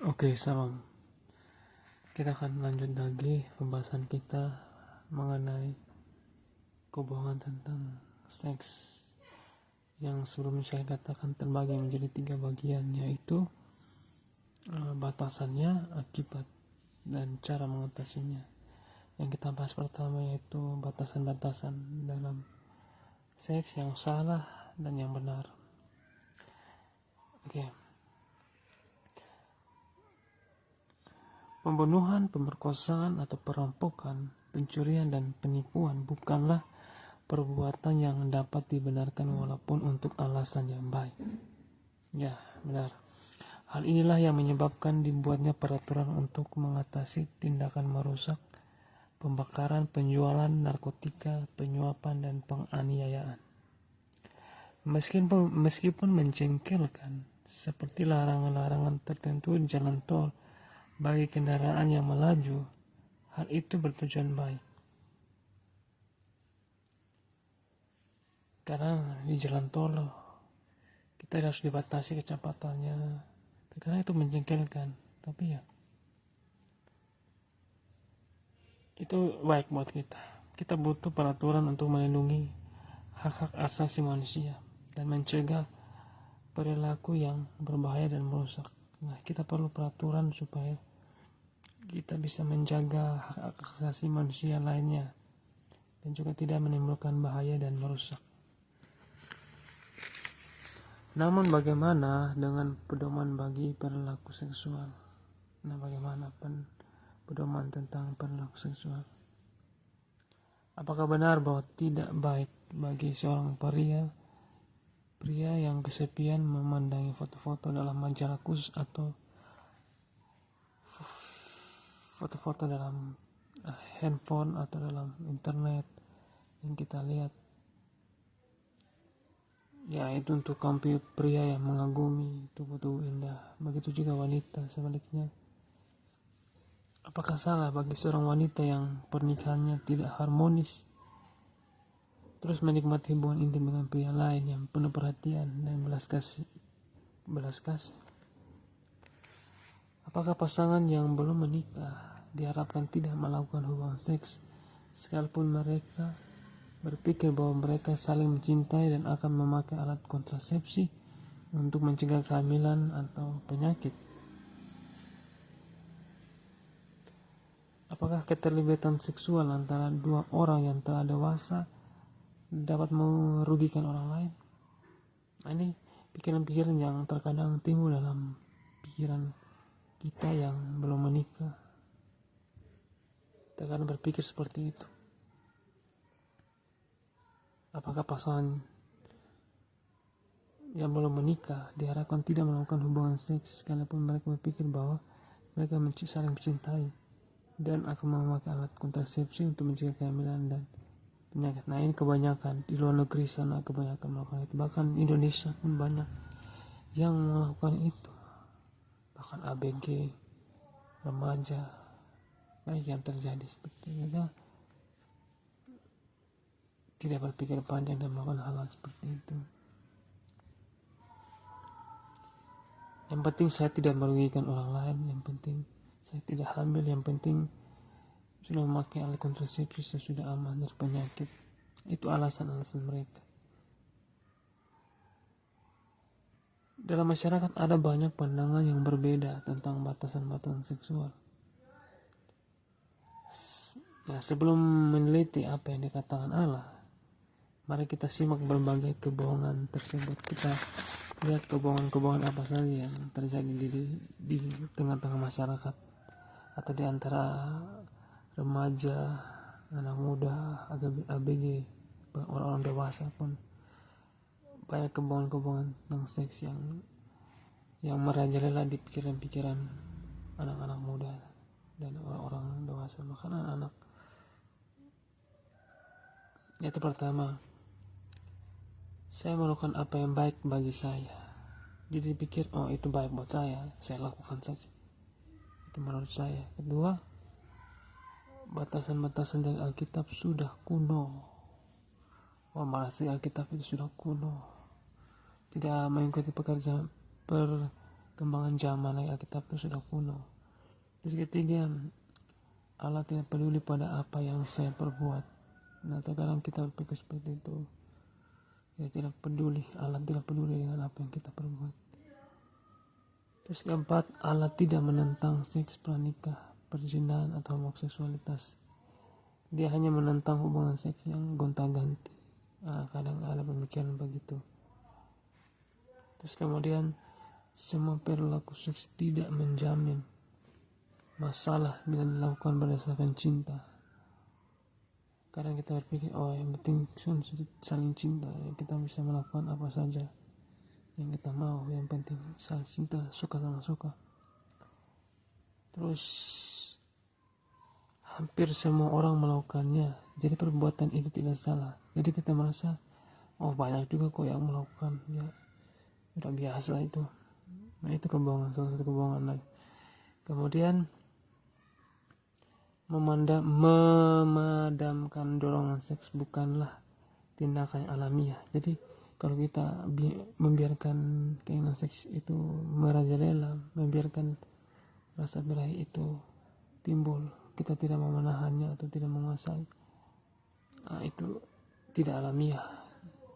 Oke, salam. Kita akan lanjut lagi pembahasan kita mengenai kebohongan tentang seks yang sebelumnya saya katakan terbagi menjadi 3 bagian, yaitu batasannya, akibat, dan cara mengatasinya. Yang kita bahas pertama yaitu batasan-batasan dalam seks yang salah dan yang benar. Oke. Pembunuhan, pemerkosaan, atau perampokan, pencurian, dan penipuan bukanlah perbuatan yang dapat dibenarkan walaupun untuk alasan yang baik. Ya, benar. Hal inilah yang menyebabkan dibuatnya peraturan untuk mengatasi tindakan merusak, pembakaran, penjualan narkotika, penyuapan, dan penganiayaan. Meskipun menjengkelkan, seperti larangan-larangan tertentu di jalan tol bagi kendaraan yang melaju, hal itu bertujuan baik. Karena di jalan tol kita harus dibatasi kecepatannya, karena itu menjengkelkan. Tapi ya, itu baik buat kita. Kita butuh peraturan untuk melindungi hak-hak asasi manusia dan mencegah perilaku yang berbahaya dan merusak. Nah, kita perlu peraturan supaya kita bisa menjaga hak asasi manusia lainnya dan juga tidak menimbulkan bahaya dan merusak. Namun bagaimana dengan pedoman bagi perilaku seksual? Nah, bagaimana pedoman tentang perilaku seksual? Apakah benar bahwa tidak baik bagi seorang pria yang kesepian memandangi foto-foto dalam majalah khusus atau foto-foto dalam handphone atau dalam internet yang kita lihat? Ya, itu untuk kaum pria yang mengagumi tubuh-tubuh indah. Begitu juga wanita sebaliknya. Apakah salah bagi seorang wanita yang pernikahannya tidak harmonis terus menikmati hubungan intim dengan pria lain yang penuh perhatian dan belas kasih? Apakah pasangan yang belum menikah diharapkan tidak melakukan hubungan seks sekalipun mereka berpikir bahwa mereka saling mencintai dan akan memakai alat kontrasepsi untuk mencegah kehamilan atau penyakit? Apakah keterlibatan seksual antara dua orang yang telah dewasa dapat merugikan orang lain? Nah, ini pikiran-pikiran yang terkadang timbul dalam pikiran kita yang belum menikah. Terkadang berpikir seperti itu. Apakah pasangan yang belum menikah diharapkan tidak melakukan hubungan seks sekalipun mereka berpikir bahwa mereka saling mencintai dan akan memakai alat kontrasepsi untuk mencegah kehamilan dan penyakit? Nah, ini kebanyakan di luar negeri sana kebanyakan melakukan itu. Bahkan Indonesia pun banyak yang melakukan itu. Bahkan ABG remaja baik yang terjadi seperti itu, tidak berpikir panjang dan melakukan hal seperti itu. Yang penting saya tidak merugikan orang lain, yang penting saya tidak hamil, yang penting sudah memakai alat kontrasepsi, saya sudah aman dari penyakit. Itu alasan-alasan mereka. Dalam masyarakat ada banyak pandangan yang berbeda tentang batasan-batasan seksual. Ya, sebelum meneliti apa yang dikatakan Allah, mari kita simak berbagai kebohongan tersebut. Kita lihat kebohongan-kebohongan apa saja yang terjadi di tengah-tengah masyarakat atau di antara remaja, anak muda, ABG, orang-orang dewasa pun. Banyak kebohongan-kebohongan tentang seks yang merajalela di pikiran-pikiran anak-anak muda dan orang-orang dewasa, bahkan anak-anak. Itu pertama, saya melakukan apa yang baik bagi saya. Jadi pikir, oh itu baik buat saya lakukan saja. Itu menurut saya. Kedua, batasan-batasan dari Alkitab sudah kuno. Oh, malah Alkitab itu sudah kuno. Tidak mengikuti kembangan zaman lagi, Alkitab itu sudah kuno. Terus ketiga, Allah tidak peduli pada apa yang saya perbuat. Nah, terkadang kita berpikir seperti itu. Dia tidak peduli, Allah tidak peduli dengan apa yang kita perbuat. Terus keempat, Allah tidak menentang seks pranikah, perzinahan atau homoseksualitas. Dia hanya menentang hubungan seks yang gonta-ganti. Kadang ada pemikiran begitu. Terus kemudian, semua perilaku seks tidak menjamin masalah bila dilakukan berdasarkan cinta. Kadang kita berpikir, yang penting saling cinta, kita bisa melakukan apa saja yang kita mau, yang penting saling cinta, suka sama suka. Terus hampir semua orang melakukannya, jadi perbuatan itu tidak salah. Jadi kita merasa, banyak juga kok yang melakukan, ya udah biasa itu. Nah, itu kebohongan, salah satu kebohongan lagi. Kemudian memadamkan dorongan seks bukanlah tindakan yang alamiah. Jadi kalau kita membiarkan keinginan seks itu merajalela, membiarkan rasa birahi itu timbul, kita tidak mau menahannya atau tidak menguasai, itu tidak alamiah.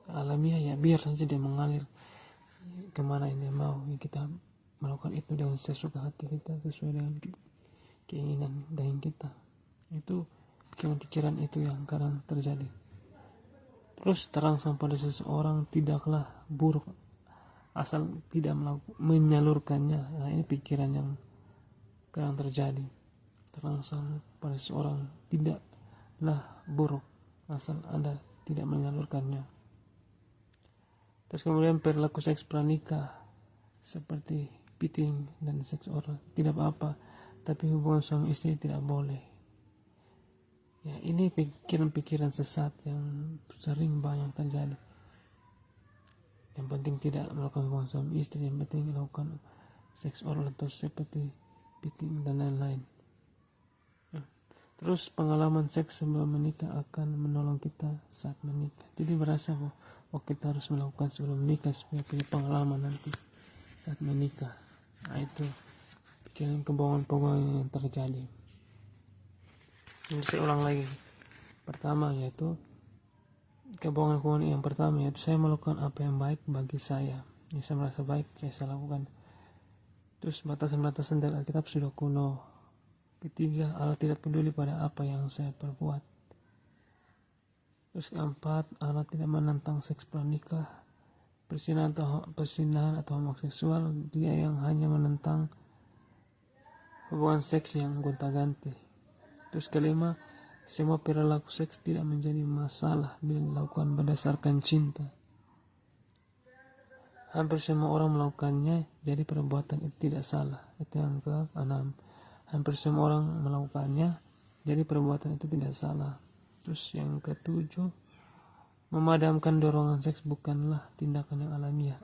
Alamiah ya biar saja dia mengalir kemana ini mau, kita melakukan itu dengan sesuka hati kita, sesuai dengan keinginan daging kita. Itu pikiran-pikiran itu yang kadang terjadi. Terus terangsang pada seseorang tidaklah buruk asal tidak menyalurkannya. Nah, ini pikiran yang kadang terjadi. Terangsang pada seseorang tidaklah buruk asal Anda tidak menyalurkannya. Terus kemudian perilaku seks pranikah seperti piting dan seks oral tidak apa-apa, tapi hubungan suami istri tidak boleh. Ya, ini pikiran-pikiran sesat yang sering banyak terjadi. Yang penting tidak melakukan hubungan suami istri, yang penting melakukan seks oral atau seperti piting dan lain-lain. Terus pengalaman seks sebelum menikah akan menolong kita saat menikah. Jadi berasa kita harus melakukan sebelum menikah supaya punya pengalaman nanti saat menikah. Nah, itu pikiran kebohongan-kebohongan yang terjadi. Ini saya ulang lagi. Pertama yaitu kebohongan-kebohongan yang pertama yaitu saya melakukan apa yang baik bagi saya. Yang saya merasa baik saya lakukan. Terus batasan-batasan dari Alkitab sudah kuno. Ketiga, Allah tidak peduli pada apa yang saya perbuat. Terus keempat, Allah tidak menentang seks pranikah, persinahan atau homoseksual. Dia yang hanya menentang hubungan seks yang gonta-ganti. Terus kelima, semua perilaku seks tidak menjadi masalah bila dilakukan berdasarkan cinta. Hampir semua orang melakukannya, jadi perbuatan itu tidak salah. Itu yang ke-6. Hampir semua orang melakukannya, jadi perbuatan itu tidak salah. Terus yang ke-7, memadamkan dorongan seks bukanlah tindakan yang alamiah.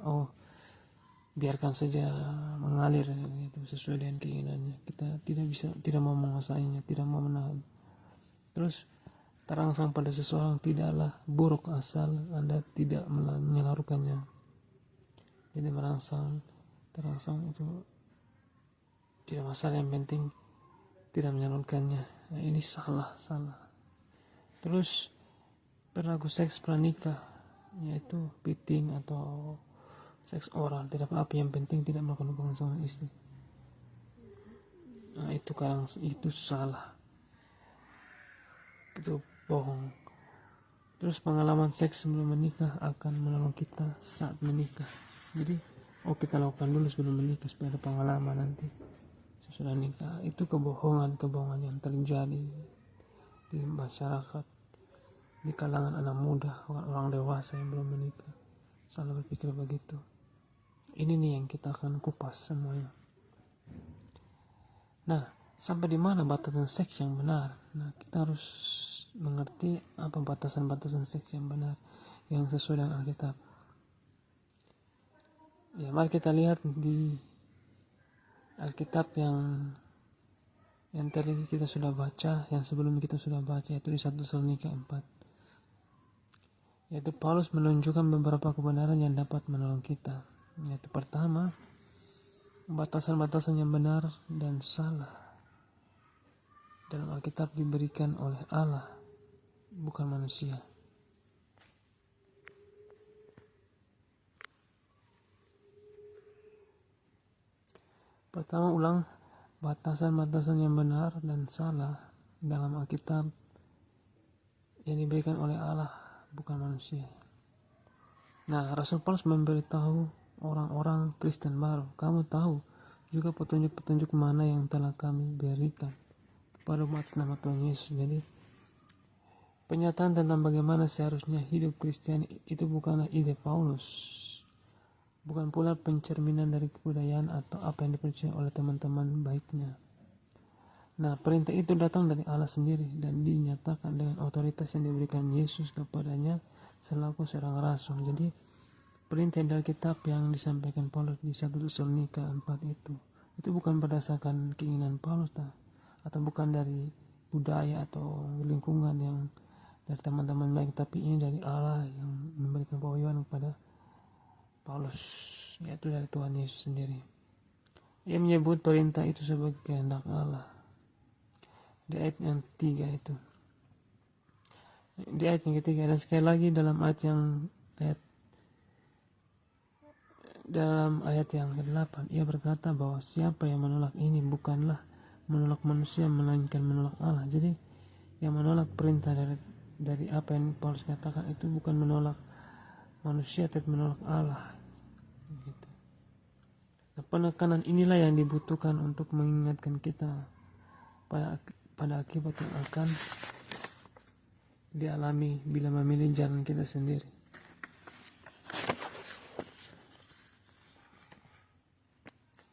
Biarkan saja mengalir itu sesuai dengan keinginannya. Kita tidak mau menguasainya, tidak mau menahan. Terus terangsang pada seseorang tidaklah buruk asal Anda tidak menyalurkannya. Jadi terangsang itu tidak masalah, yang penting tidak menyalurkannya. Nah, ini salah. Terus perilaku seks pranikah yaitu piting atau seks oral tidak apa-apa, yang penting tidak melakukan hubungan sama istri. Nah, itu salah, itu bohong. Terus pengalaman seks sebelum menikah akan menolong kita saat menikah. Jadi kita lakukan dulu sebelum menikah supaya ada pengalaman nanti sesudah nikah. Itu kebohongan yang terjadi di masyarakat, di kalangan anak muda, orang dewasa yang belum menikah selalu berpikir begitu. Ini nih yang kita akan kupas semuanya. Nah, sampai di mana batasan seks yang benar? Nah, kita harus mengerti apa batasan-batasan seks yang benar yang sesuai dengan Alkitab. Ya, mari kita lihat di Alkitab yang tadi kita sudah baca, yang sebelumnya kita sudah baca, yaitu di 1 Tesalonika 4. Yaitu Paulus menunjukkan beberapa kebenaran yang dapat menolong kita. Yaitu pertama, Batasan-batasan yang benar dan salah dalam Alkitab diberikan oleh Allah, bukan manusia. Pertama ulang, batasan-batasan yang benar dan salah dalam Alkitab yang diberikan oleh Allah, bukan manusia. Nah, Rasul Paulus memberitahu orang-orang Kristen baru, kamu tahu juga petunjuk-petunjuk mana yang telah kami berikan kepada umat nama Tuhan Yesus. Jadi, penyataan tentang bagaimana seharusnya hidup Kristen itu bukanlah ide Paulus, bukan pula pencerminan dari kebudayaan atau apa yang dipercaya oleh teman-teman baiknya. Nah, perintah itu datang dari Allah sendiri dan dinyatakan dengan otoritas yang diberikan Yesus kepadanya selaku seorang rasul. Jadi, perintah dari Alkitab yang disampaikan Paulus di 1 Tesalonika 4 itu bukan berdasarkan keinginan Paulus atau bukan dari budaya atau lingkungan yang dari teman-teman baik, tapi ini dari Allah yang memberikan pewahyuan kepada Paulus, yaitu dari Tuhan Yesus sendiri. Ia menyebut perintah itu sebagai kehendak Allah di ayat yang 3 itu, di ayat yang ketiga. Dan sekali lagi dalam ayat yang ke-8 ia berkata bahwa siapa yang menolak ini bukanlah menolak manusia melainkan menolak Allah. Jadi yang menolak perintah dari apa yang Paulus katakan itu bukan menolak manusia tapi menolak Allah gitu. Nah, penekanan inilah yang dibutuhkan untuk mengingatkan kita pada akibat yang akan dialami bila memilih jalan kita sendiri.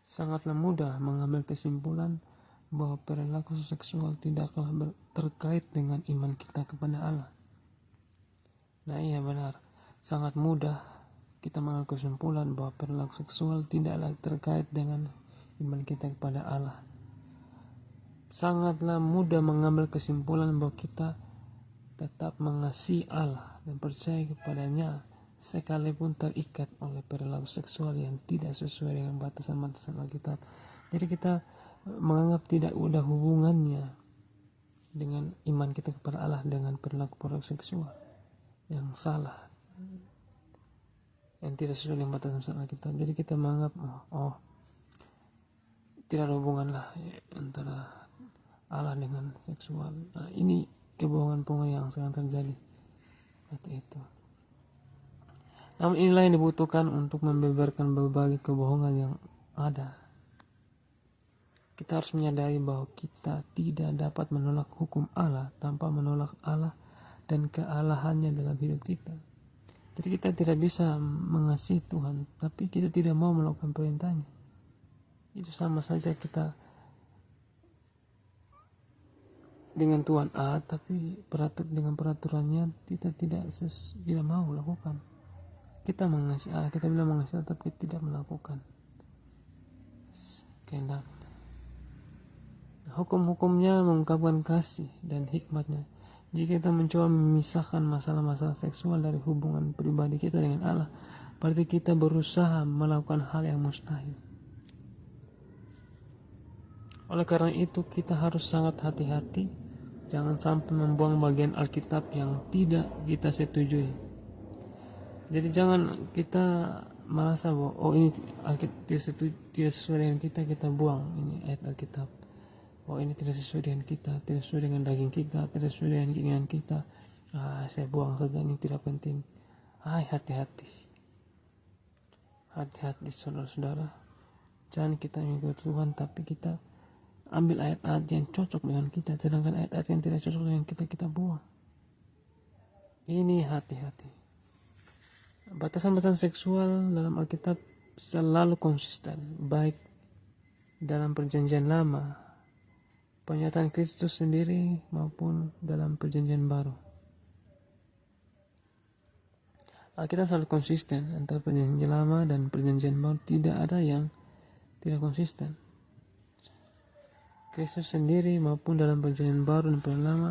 Sangatlah mudah mengambil kesimpulan bahwa perilaku seksual tidaklah terkait dengan iman kita kepada Allah. Nah, iya benar, sangat mudah kita mengambil kesimpulan bahwa perilaku seksual tidaklah terkait dengan iman kita kepada Allah. Sangatlah mudah mengambil kesimpulan bahwa kita tetap mengasihi Allah dan percaya kepadanya sekalipun terikat oleh perilaku seksual yang tidak sesuai dengan batasan-batasan Alkitab. Jadi kita menganggap tidak ada hubungannya dengan iman kita kepada Allah dengan perilaku seksual yang salah, yang tidak sesuai dengan batasan Alkitab. Jadi kita menganggap tidak ada hubungan lah antara Allah dengan seksual. Nah, ini kebohongan-kebohongan yang sedang terjadi seperti itu. Namun inilah yang dibutuhkan untuk membeberkan berbagai kebohongan yang ada. Kita harus menyadari bahwa kita tidak dapat menolak hukum Allah tanpa menolak Allah dan kealahannya dalam hidup kita. Jadi kita tidak bisa mengasihi Tuhan tapi kita tidak mau melakukan perintahnya. Itu sama saja kita dengan Tuhan A tapi dengan peraturannya kita tidak mau lakukan. Kita mengasihi Allah, kita bilang mengasihi Allah tapi tidak melakukan kehendak. Hukum-hukumnya mengungkapkan kasih dan hikmatnya. Jika kita mencoba memisahkan masalah-masalah seksual dari hubungan pribadi kita dengan Allah, berarti kita berusaha melakukan hal yang mustahil. Oleh karena itu kita harus sangat hati-hati jangan sampai membuang bagian Alkitab yang tidak kita setujui. Jadi jangan kita merasa bahwa ini Alkitab tidak sesuai dengan kita buang ini ayat Alkitab. Ini tidak sesuai dengan kita, tidak sesuai dengan daging kita, tidak sesuai dengan keinginan kita. Saya buang saja, ini tidak penting. Hati-hati. Hati-hati saudara-saudara. Jangan kita mengikuti Tuhan tapi kita ambil ayat-ayat yang cocok dengan kita, sedangkan ayat-ayat yang tidak cocok dengan kita buang. Ini hati-hati. Batasan-batasan seksual dalam Alkitab selalu konsisten, baik dalam perjanjian lama, pernyataan Kristus sendiri maupun dalam perjanjian baru. Alkitab selalu konsisten antara perjanjian lama dan perjanjian baru, tidak ada yang tidak konsisten. Kristus sendiri maupun dalam perjanjian baru dan perjanjian lama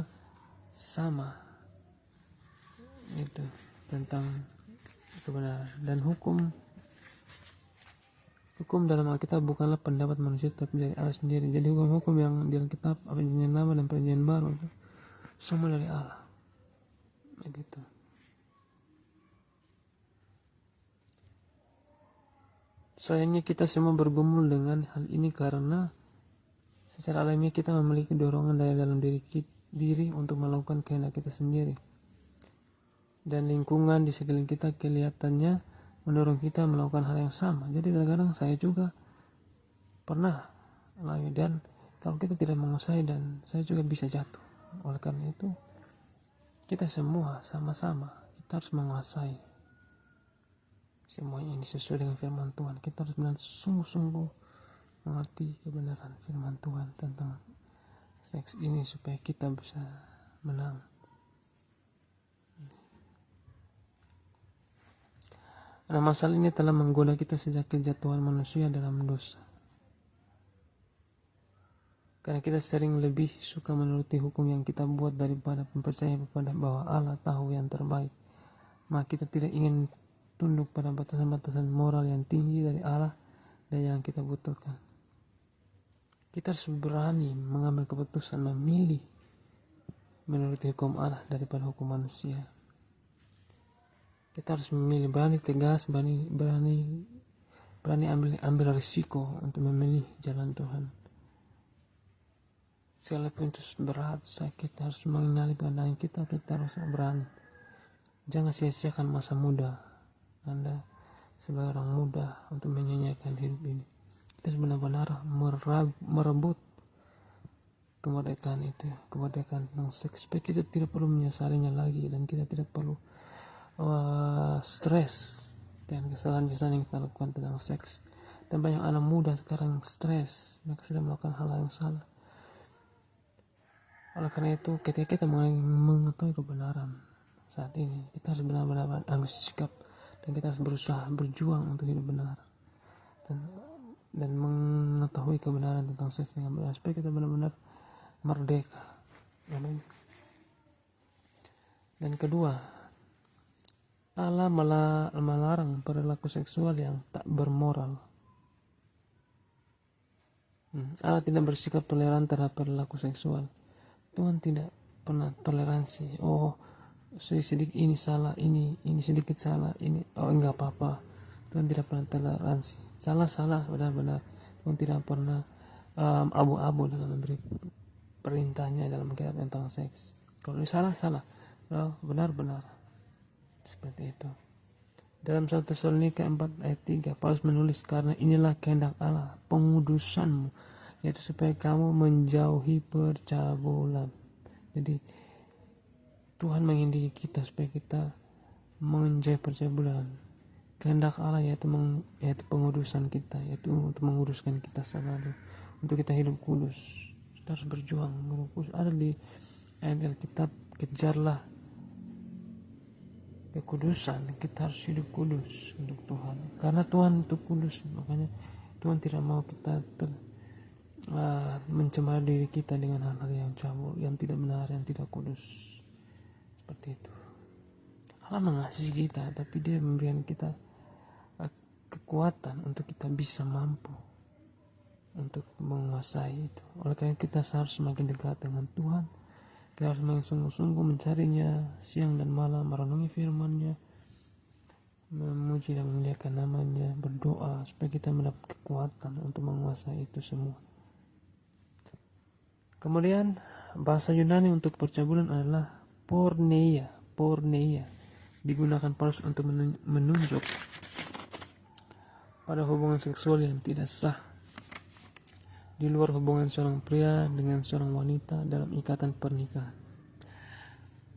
sama itu tentang kebenaran dan hukum Hukum dalam Alkitab bukanlah pendapat manusia tapi dari Allah sendiri. Jadi hukum-hukum yang di Alkitab, Perjanjian Lama dan Perjanjian Baru itu semua dari Allah. Begitu. Sayangnya kita semua bergumul dengan hal ini karena secara alamiah kita memiliki dorongan dari dalam diri untuk melakukan kehendak kita sendiri. Dan lingkungan di sekeliling kita kelihatannya mendorong kita melakukan hal yang sama. Jadi kadang-kadang saya juga pernah alami, dan kalau kita tidak menguasai, dan saya juga bisa jatuh. Oleh karena itu kita semua sama-sama kita harus menguasai semuanya ini sesuai dengan firman Tuhan. Kita harus benar sungguh-sungguh mengerti kebenaran firman Tuhan tentang seks ini supaya kita bisa menang. Nah, masalah ini telah menggoda kita sejak kejatuhan manusia dalam dosa. Karena kita sering lebih suka menuruti hukum yang kita buat daripada mempercayai kepada bahwa Allah tahu yang terbaik. Maka kita tidak ingin tunduk pada batasan-batasan moral yang tinggi dari Allah dan yang kita butuhkan. Kita harus berani mengambil keputusan memilih menuruti hukum Allah daripada hukum manusia. Kita harus memilih, berani tegas, berani ambil risiko untuk memilih jalan Tuhan. Sekalipun itu berat, sakit, harus mengenali pandangan kita harus berani. Jangan sia-siakan masa muda Anda sebagai orang muda untuk menyanyikan hidup ini. Kita harus benar-benar merebut kemerdekaan itu, kemerdekaan tentang seks, supaya kita tidak perlu menyesalinya lagi dan kita tidak perlu stres dan kesalahan-kesalahan yang kita lakukan tentang seks. Dan banyak anak muda sekarang stres, mereka sudah melakukan hal yang salah. Oleh karena itu, ketika kita mengetahui kebenaran saat ini, kita harus benar-benar ambil sikap dan kita harus berusaha berjuang untuk hidup benar dan mengetahui kebenaran tentang seks dengan benar supaya kita benar-benar merdeka. Amin. Dan kedua, Allah melarang perilaku seksual yang tak bermoral. Allah tidak bersikap toleran terhadap perilaku seksual. Tuhan tidak pernah toleransi. Oh, sedikit ini salah, ini sedikit salah, ini enggak apa-apa. Tuhan tidak pernah toleransi. Salah benar-benar. Tuhan tidak pernah abu-abu dalam memberi perintahnya dalam kitab tentang seks. Kalau ini salah, benar-benar. Seperti itu. Dalam 1 Tesalonika 4 ayat 3, Paulus menulis, karena inilah kehendak Allah, pengudusanmu, yaitu supaya kamu menjauhi percabulan. Jadi Tuhan menghendaki kita supaya kita menjauhi percabulan. Kehendak Allah yaitu pengudusan kita, yaitu untuk menguduskan kita selalu, untuk kita hidup kudus. Kita harus berjuang hidup kudus. Ada di ayat Alkitab, kejarlah kekudusan. Kita harus hidup kudus untuk Tuhan, karena Tuhan itu kudus. Makanya Tuhan tidak mau kita mencemari diri kita dengan hal-hal yang cabul, yang tidak benar, yang tidak kudus. Seperti itu. Allah mengasihi kita, tapi Dia memberikan kita kekuatan untuk kita bisa mampu untuk menguasai itu. Oleh karena kita harus semakin dekat dengan Tuhan. Kita harus sungguh-sungguh mencarinya siang dan malam, merenungi firman-Nya, memuji dan memuliakan namanya, berdoa supaya kita mendapat kekuatan untuk menguasai itu semua. Kemudian bahasa Yunani untuk percabulan adalah porneia. Digunakan Paulus untuk menunjuk pada hubungan seksual yang tidak sah di luar hubungan seorang pria dengan seorang wanita dalam ikatan pernikahan.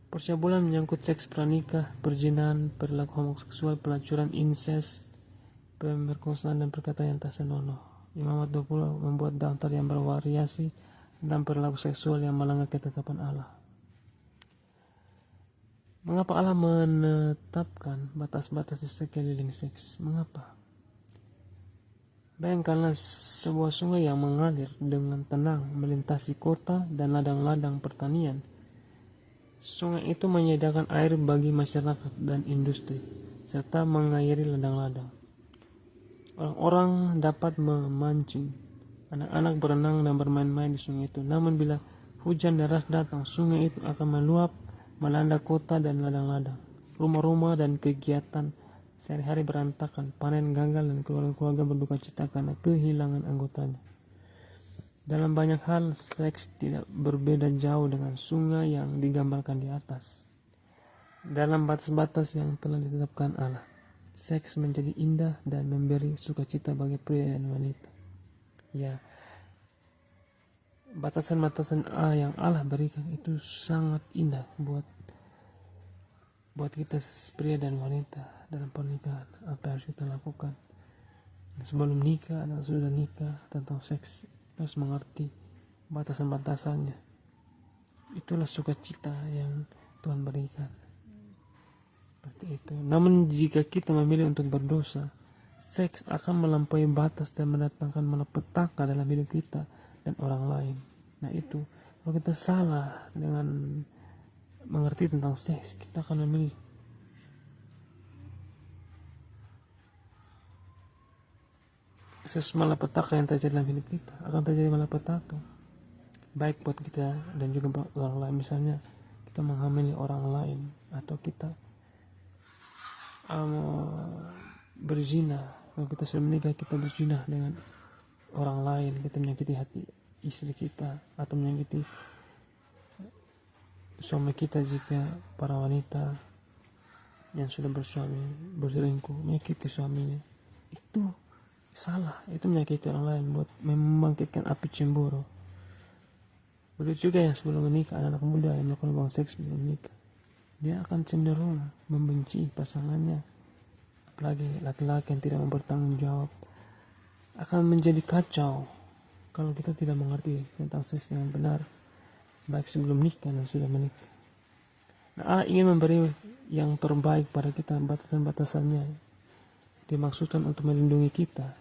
Percabulan menyangkut seks pranikah, perzinahan, perilaku homoseksual, pelacuran, incest, pemerkosaan, dan perkataan yang tak senonoh. Imamat 20 membuat daftar yang bervariasi tentang perilaku seksual yang melanggar ketetapan Allah. Mengapa Allah menetapkan batas-batas di sekeliling seks? Mengapa? Bayangkanlah sebuah sungai yang mengalir dengan tenang melintasi kota dan ladang-ladang pertanian. Sungai itu menyediakan air bagi masyarakat dan industri, serta mengairi ladang-ladang. Orang-orang dapat memancing, anak-anak berenang dan bermain-main di sungai itu. Namun bila hujan deras datang, sungai itu akan meluap, melanda kota dan ladang-ladang. Rumah-rumah dan kegiatan sehari-hari berantakan, panen gagal dan keluarga-keluarga berduka cita karena kehilangan anggotanya. Dalam banyak hal, seks tidak berbeda jauh dengan sungai yang digambarkan di atas. Dalam batas-batas yang telah ditetapkan Allah, seks menjadi indah dan memberi sukacita bagi pria dan wanita. Ya, batasan-batasan yang Allah berikan itu sangat indah buat kita pria dan wanita dalam pernikahan. Apa yang harus kita lakukan sebelum nikah dan sudah nikah tentang seks, kita harus mengerti batasan-batasannya. Itulah sukacita yang Tuhan berikan. Seperti itu. Namun jika kita memilih untuk berdosa, seks akan melampaui batas dan mendatangkan malapetaka dalam hidup kita dan orang lain. Nah itu, kalau kita salah dengan mengerti tentang seks, kita akan memilih malapetaka yang terjadi dalam hidup kita. Akan terjadi malapetaka, baik buat kita dan juga buat orang lain. Misalnya kita menghamili orang lain, atau kita berzina. Kalau kita sudah menikah, kita berzina dengan orang lain, kita menyakiti hati istri kita atau menyakiti suami kita. Jika para wanita yang sudah bersuami berselingkuh menyakiti suaminya, itu salah, itu menyakiti orang lain, buat membangkitkan api cemburu. Begitu juga yang sebelum menikah, anak muda yang melakukan hubungan seks sebelum menikah, dia akan cenderung membenci pasangannya. Apalagi laki-laki yang tidak bertanggung jawab, akan menjadi kacau kalau kita tidak mengerti tentang seks dengan benar, baik sebelum nikah dan sudah menikah. Nah, Allah ingin memberi yang terbaik pada kita. Batasan-batasannya dimaksudkan untuk melindungi kita,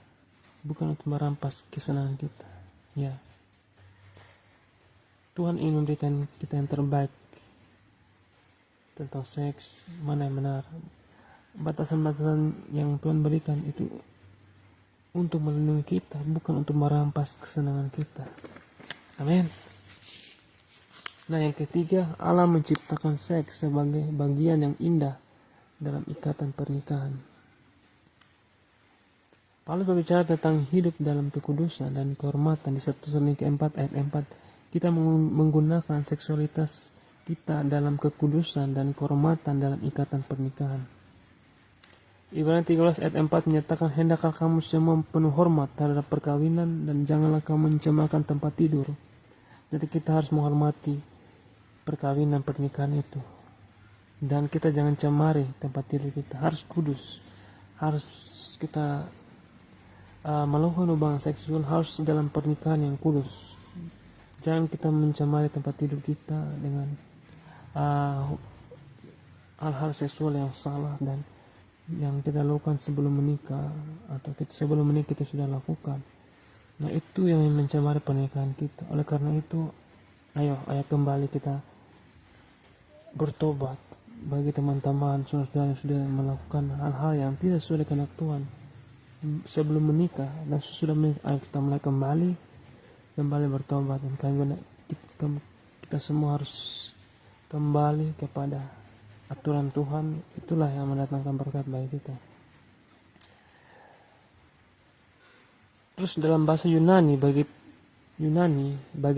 bukan untuk merampas kesenangan kita. Ya, Tuhan ingin memberikan kita yang terbaik tentang seks, mana yang benar. Batasan-batasan yang Tuhan berikan itu untuk melindungi kita, bukan untuk merampas kesenangan kita. Amin. Nah, yang ketiga, Allah menciptakan seks sebagai bagian yang indah dalam ikatan pernikahan. Paulus berbicara tentang hidup dalam kekudusan dan kehormatan di 1 Tesalonika 4 ayat 4. Kita menggunakan seksualitas kita dalam kekudusan dan kehormatan dalam ikatan pernikahan. Ibrani 13 ayat 4 menyatakan, hendaklah kamu semua penuh hormat terhadap perkawinan dan janganlah kamu mencemarkan tempat tidur. Jadi kita harus menghormati perkawinan pernikahan itu. Dan kita jangan cemari tempat tidur kita, harus kudus. Harus kita melakukan hubungan seksual harus dalam pernikahan yang kudus. Jangan kita mencemari tempat tidur kita dengan hal-hal seksual yang salah dan yang kita lakukan sebelum menikah, atau sebelum menikah kita sudah lakukan. Nah, itu yang mencemari pernikahan kita. Oleh karena itu, ayo kembali kita bertobat. Bagi teman-teman saudara yang sudah melakukan hal-hal yang tidak sesuai dengan Tuhan sebelum menikah dan sudah menikah, ayo kita mulai kembali bertobat. Dan kita semua harus kembali kepada aturan Tuhan. Itulah yang mendatangkan berkat bagi kita. Terus dalam bahasa Yunani bagi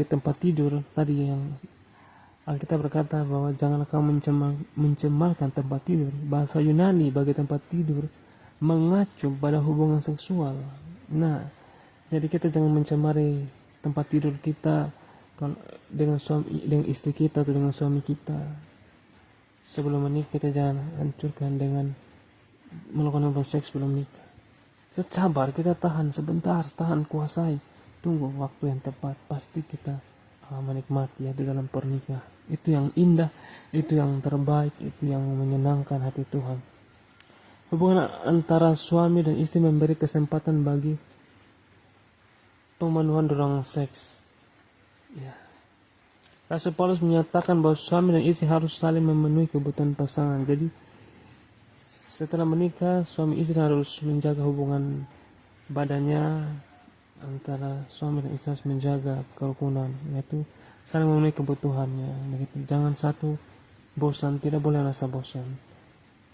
tempat tidur tadi yang Alkitab berkata bahwa janganlah kamu mencemarkan tempat tidur. Bahasa Yunani bagi tempat tidur mengacu pada hubungan seksual. Nah, jadi kita jangan mencemari tempat tidur kita dengan istri kita atau dengan suami kita. Sebelum menikah kita jangan hancurkan dengan melakukan hubungan seks sebelum nikah. Sabar, kita tahan sebentar, kuasai, tunggu waktu yang tepat, pasti kita menikmati itu dalam pernikahan. Itu yang indah, itu yang terbaik, itu yang menyenangkan hati Tuhan. Hubungan antara suami dan istri memberi kesempatan bagi pemenuhan dorongan seks. Ya. Rasul Paulus menyatakan bahwa suami dan istri harus saling memenuhi kebutuhan pasangan. Jadi setelah menikah, suami istri harus menjaga hubungan badannya antara suami dan istri harus menjaga kerukunan, yaitu saling memenuhi kebutuhannya begitu. Jangan satu bosan, tidak boleh rasa bosan,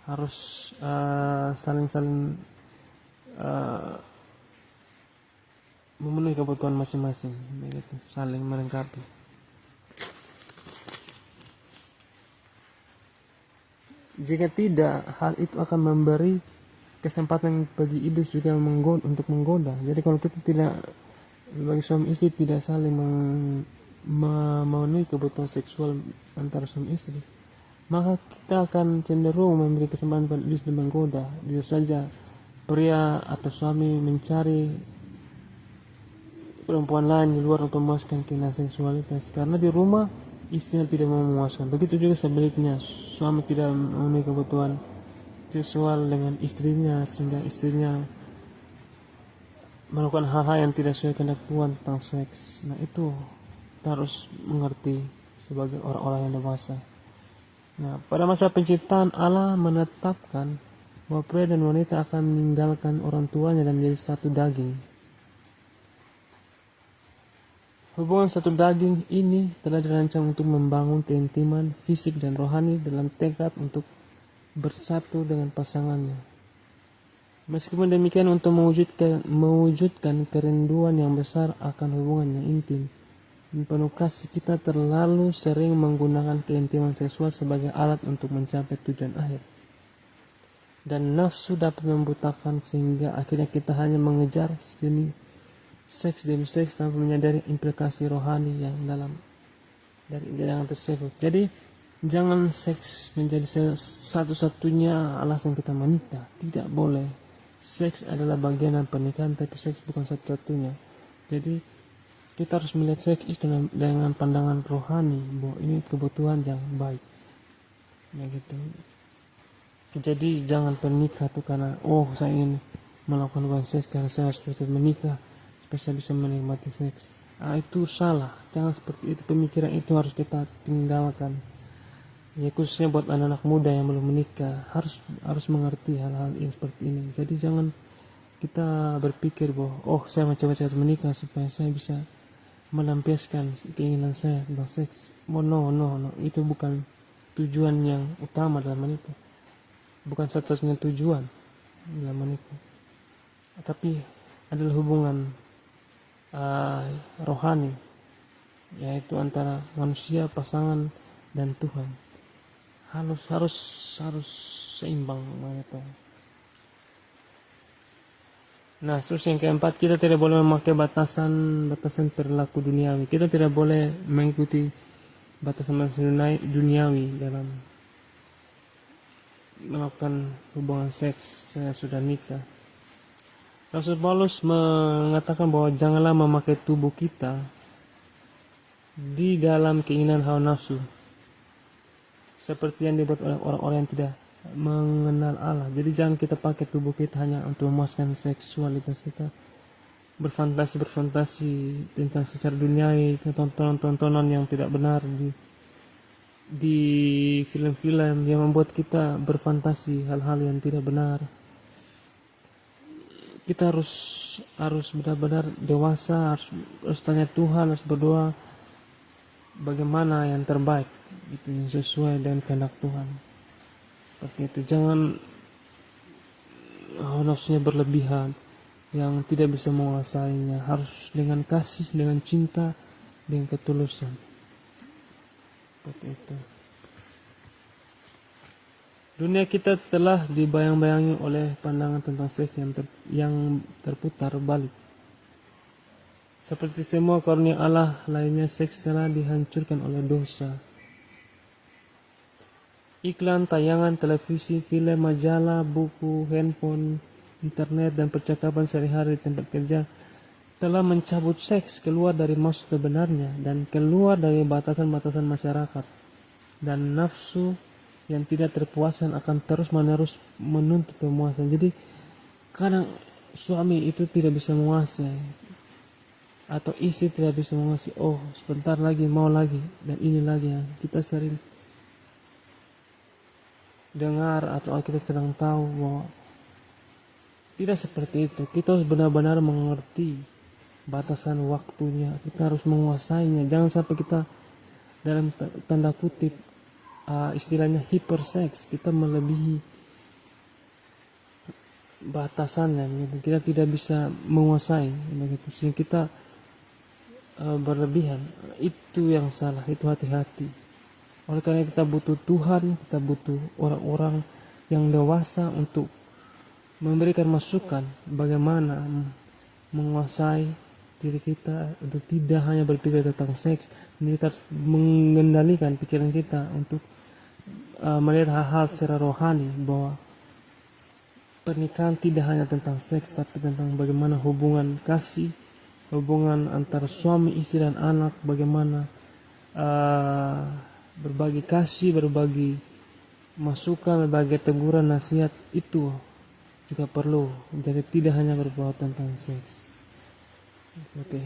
harus saling-saling memenuhi kebutuhan masing-masing begitu, saling melengkapi. Jika tidak, hal itu akan memberi kesempatan bagi iblis juga untuk menggoda. Jadi kalau kita tidak, bagi suami istri tidak saling memenuhi kebutuhan seksual antara suami istri, maka kita akan cenderung memberi kesempatan pada iblis untuk menggoda. Bisa saja pria atau suami mencari perempuan lain di luar untuk memuaskan keinginan seksualitas, karena di rumah istrinya tidak mau memuaskan. Begitu juga sebaliknya, suami tidak memenuhi kebutuhan seksual dengan istrinya, sehingga istrinya melakukan hal-hal yang tidak sesuai kehendak Tuhan tentang seks. Nah, itu kita harus mengerti sebagai orang-orang yang dewasa. Nah, pada masa penciptaan Allah menetapkan bahwa pria dan wanita akan meninggalkan orang tuanya dan menjadi satu daging. Hubungan satu daging ini telah dirancang untuk membangun keintiman fisik dan rohani dalam tekad untuk bersatu dengan pasangannya. Meskipun demikian, untuk mewujudkan kerinduan yang besar akan hubungan yang intim dan penuh kasih, kita terlalu sering menggunakan keintiman seksual sebagai alat untuk mencapai tujuan akhir. Dan nafsu dapat membutakan sehingga akhirnya kita hanya mengejar seks demi seks tanpa menyadari implikasi rohani yang dalam dari undangan tersebut. Jadi jangan seks menjadi satu-satunya alasan kita menikah. Tidak boleh. Seks adalah bagian dari pernikahan, tapi seks bukan satu-satunya. Jadi kita harus melihat seks itu dengan pandangan rohani, bahwa ini kebutuhan yang baik. Ya gitu. Jadi jangan pernikah tuh karena saya ingin melakukan hubungan seks karena saya harus bisa menikah supaya saya bisa menikmati seks. Itu salah. Jangan seperti itu. Pemikiran itu harus kita tinggalkan. Ya, khususnya buat anak-anak muda yang belum menikah, harus mengerti hal-hal yang seperti ini. Jadi jangan kita berpikir bahwa saya mencoba harus menikah supaya saya bisa melampiaskan keinginan saya tentang seks. No, itu bukan tujuan yang utama dalam menikah. Bukan satu-satunya tujuan dalam menikah, tapi adalah hubungan rohani, yaitu antara manusia, pasangan, dan Tuhan. Harus seimbang begitu. Nah, terus yang keempat, kita tidak boleh memakai batasan perilaku duniawi. Kita tidak boleh mengikuti batasan duniawi dalam melakukan hubungan seks saya sudah nikah. Rasul Paulus mengatakan bahwa janganlah memakai tubuh kita di dalam keinginan hawa nafsu, seperti yang dibuat oleh orang-orang yang tidak mengenal Allah. Jadi jangan kita pakai tubuh kita hanya untuk memuaskan seksualitas kita, berfantasi tentang secara duniawi, tontonan yang tidak benar di film-film yang membuat kita berfantasi hal-hal yang tidak benar. Kita harus benar-benar dewasa, harus tanya Tuhan, harus berdoa bagaimana yang terbaik, itu yang sesuai dengan kehendak Tuhan. Seperti itu. Jangan nafsunya berlebihan yang tidak bisa menguasainya. Harus dengan kasih, dengan cinta, dengan ketulusan. Seperti itu. Dunia kita telah dibayang-bayangi oleh pandangan tentang seks yang terputar balik. Seperti semua karunia Allah lainnya, seks telah dihancurkan oleh dosa. Iklan, tayangan, televisi, film, majalah, buku, handphone, internet, dan percakapan sehari-hari di tempat kerja telah mencabut seks keluar dari maksud sebenarnya dan keluar dari batasan-batasan masyarakat. Dan nafsu yang tidak terpuaskan akan terus-menerus menuntut pemuasan. Jadi kadang suami itu tidak bisa menguasai, atau istri tidak bisa menguasai. Sebentar lagi mau lagi, dan ini lagi yang kita sering dengar atau kita sedang tahu bahwa Tidak seperti itu. Kita harus benar-benar mengerti batasan waktunya. Kita harus menguasainya. Jangan sampai kita dalam tanda kutip istilahnya hiperseks. Kita melebihi batasannya. Gitu. Kita tidak bisa menguasai. Begitu. Sehingga kita berlebihan. Itu yang salah. Itu hati-hati. Oleh karena kita butuh Tuhan. Kita butuh orang-orang yang dewasa untuk memberikan masukan bagaimana menguasai diri kita untuk tidak hanya berpikir tentang seks. Kita harus mengendalikan pikiran kita untuk melihat hal-hal secara rohani, bahwa pernikahan tidak hanya tentang seks tapi tentang bagaimana hubungan kasih, hubungan antara suami, istri dan anak, bagaimana berbagi kasih, berbagi masukan, berbagi teguran, nasihat, itu juga perlu. Jadi tidak hanya berbuat tentang seks. Oke,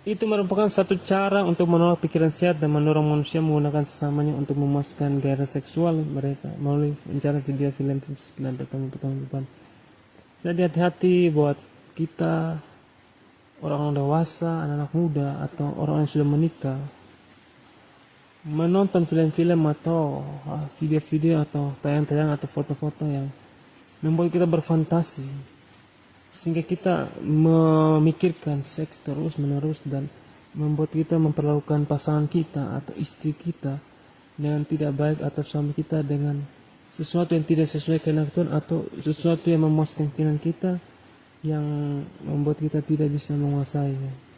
itu merupakan satu cara untuk menolak pikiran sehat dan mendorong manusia menggunakan sesamanya untuk memuaskan gairah seksual mereka melalui rencana video film dan pertemuan. Jadi hati-hati buat kita orang dewasa, anak-anak muda atau orang yang sudah menikah, menonton film-film atau video-video atau tayangan-tayangan atau foto-foto yang membuat kita berfantasi sehingga kita memikirkan seks terus menerus dan membuat kita memperlakukan pasangan kita atau istri kita dengan tidak baik atau suami kita dengan sesuatu yang tidak sesuai kehendak Tuhan atau sesuatu yang memuaskan keinginan kita yang membuat kita tidak bisa menguasainya.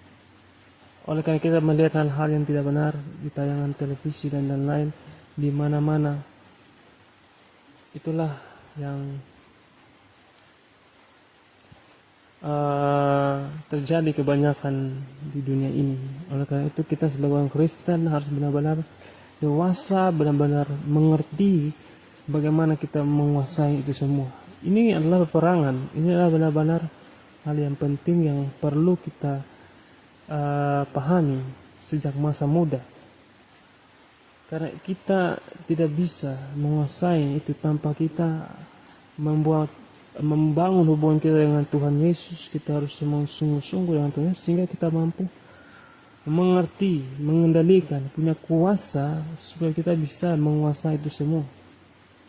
Oleh karena kita melihat hal-hal yang tidak benar di tayangan televisi dan lain-lain di mana-mana, itulah yang terjadi kebanyakan di dunia ini. Oleh karena itu kita sebagai orang Kristen harus benar-benar dewasa, benar-benar mengerti bagaimana kita menguasai itu semua. Ini adalah peperangan. Ini adalah benar-benar hal yang penting yang perlu kita pahami sejak masa muda, karena kita tidak bisa menguasai itu tanpa kita membangun hubungan kita dengan Tuhan Yesus. Kita harus sungguh-sungguh dengan Tuhan Yesus sehingga kita mampu mengerti, mengendalikan, punya kuasa supaya kita bisa menguasai itu semua.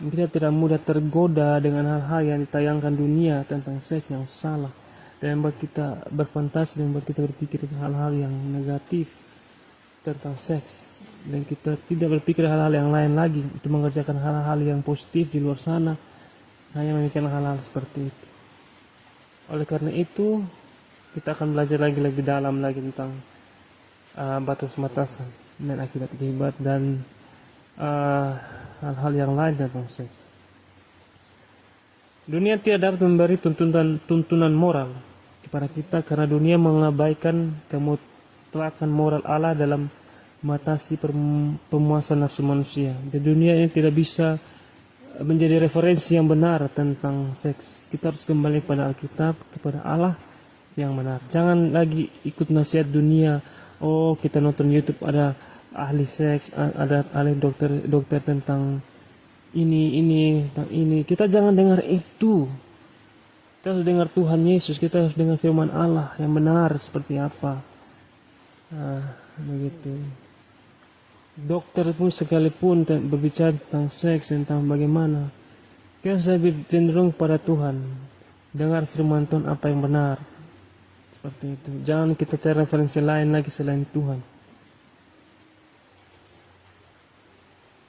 Kita tidak mudah tergoda dengan hal-hal yang ditayangkan dunia tentang seks yang salah dan membuat kita berfantasi dan membuat kita berpikir hal-hal yang negatif tentang seks, dan kita tidak berpikir hal-hal yang lain lagi untuk mengerjakan hal-hal yang positif di luar sana, hanya memikirkan hal-hal seperti itu. Oleh karena itu kita akan belajar lagi lebih dalam lagi tentang batas-batasan dan akibat-akibat dan hal-hal yang lain tentang seks. Dunia tidak dapat memberi tuntunan moral kepada kita karena dunia mengabaikan kemutlakan moral Allah dalam membatasi pemuasan nafsu manusia. Dan dunia ini tidak bisa menjadi referensi yang benar tentang seks. Kita harus kembali kepada Alkitab, kepada Allah yang benar. Jangan lagi ikut nasihat dunia. Oh, kita nonton YouTube ada ahli seks, ada ahli dokter tentang ini. Kita jangan dengar itu. Kita harus dengar Tuhan Yesus. Kita harus dengar firman Allah yang benar seperti apa. Begitu. Dokter pun sekalipun berbicara tentang seks, tentang bagaimana, kita harus lebih cenderung pada Tuhan. Dengar firman Tuhan apa yang benar. Seperti itu. Jangan kita cari referensi lain lagi selain Tuhan.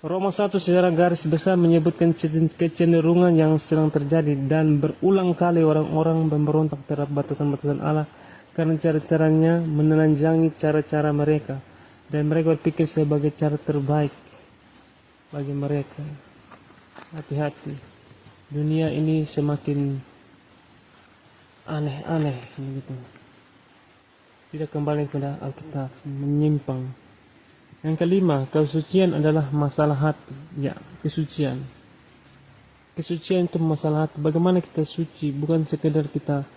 Roma 1 secara garis besar menyebutkan kecenderungan yang sedang terjadi dan berulang kali orang-orang memberontak terhadap batasan-batasan Allah karena cara-caranya menelanjangi cara-cara mereka dan mereka berpikir sebagai cara terbaik bagi mereka. Hati-hati, dunia ini semakin aneh-aneh begitu. Tidak kembali kepada Alkitab, menyimpang. Yang kelima, kesucian adalah masalah hati. Ya, kesucian. Kesucian itu masalah hati. Bagaimana kita suci, bukan sekedar kita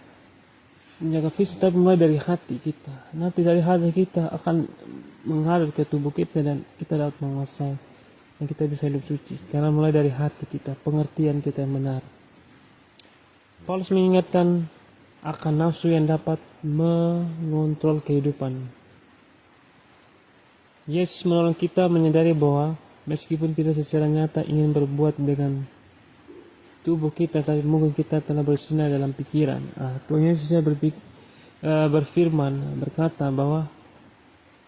menjaga fisik, tapi mulai dari hati kita. Nanti dari hati kita akan mengalir ke tubuh kita dan kita dapat menguasai dan kita bisa hidup suci. Karena mulai dari hati kita, pengertian kita yang benar. Paulus mengingatkan akan nafsu yang dapat mengontrol kehidupan. Yesus menolong kita menyadari bahwa meskipun tidak secara nyata ingin berbuat dengan tubuh kita, tapi mungkin kita telah bersinar dalam pikiran. Tuhan Yesus berfirman, berkata bahwa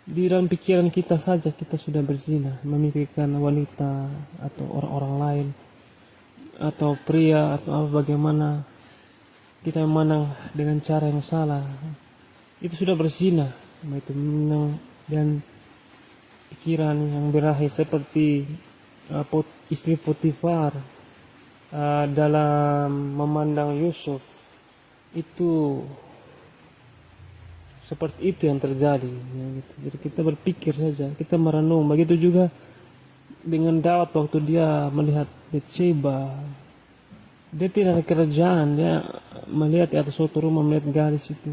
di dalam pikiran kita saja kita sudah berzina, memikirkan wanita atau orang-orang lain atau pria atau apa, bagaimana kita memandang dengan cara yang salah, itu sudah berzina. Itu dan pikiran yang berakhir seperti istri Potifar dalam memandang Yusuf, itu seperti itu yang terjadi ya, gitu. Jadi kita berpikir saja, kita merenung. Begitu juga dengan Daud waktu dia melihat Betsheba, dia tidak ada kerjaan, dia melihat di atas suatu rumah, melihat gadis itu.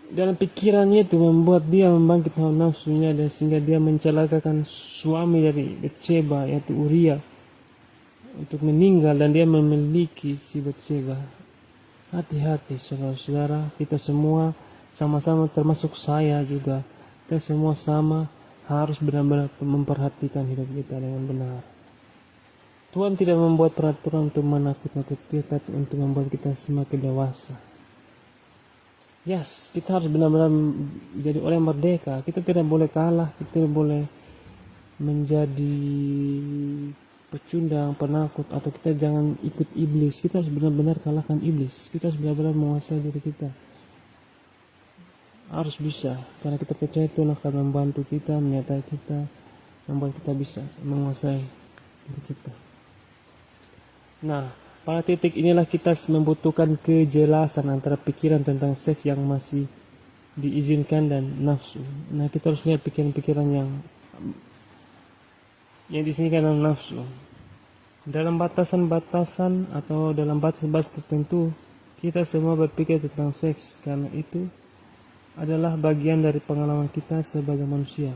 Dalam pikirannya itu membuat dia membangkit hawa nafsunya, dan sehingga dia mencelakakan suami dari Betsheba, yaitu Uria, untuk meninggal, dan dia memiliki si Betsheba. Hati-hati saudara-saudara, kita semua sama-sama, termasuk saya juga, kita semua sama harus benar-benar memperhatikan hidup kita dengan benar. Tuhan tidak membuat peraturan untuk menakut-nakuti kita, tapi untuk membuat kita semakin dewasa. Yes, kita harus benar-benar menjadi orang yang merdeka. Kita tidak boleh kalah, kita tidak boleh menjadi pecundang, penakut, atau kita jangan ikut iblis. Kita harus benar-benar kalahkan iblis. Kita harus benar-benar menguasai diri kita. Harus bisa, karena kita percaya Tuhan akan membantu kita, menyertai kita, membuat kita bisa menguasai diri kita. Nah, pada titik inilah kita membutuhkan kejelasan antara pikiran tentang seks yang masih diizinkan dan nafsu. Nah, kita harus lihat pikiran-pikiran yang di sini kan nafsu. Dalam batasan-batasan atau dalam batas-batas tertentu, kita semua berpikir tentang seks karena itu adalah bagian dari pengalaman kita sebagai manusia.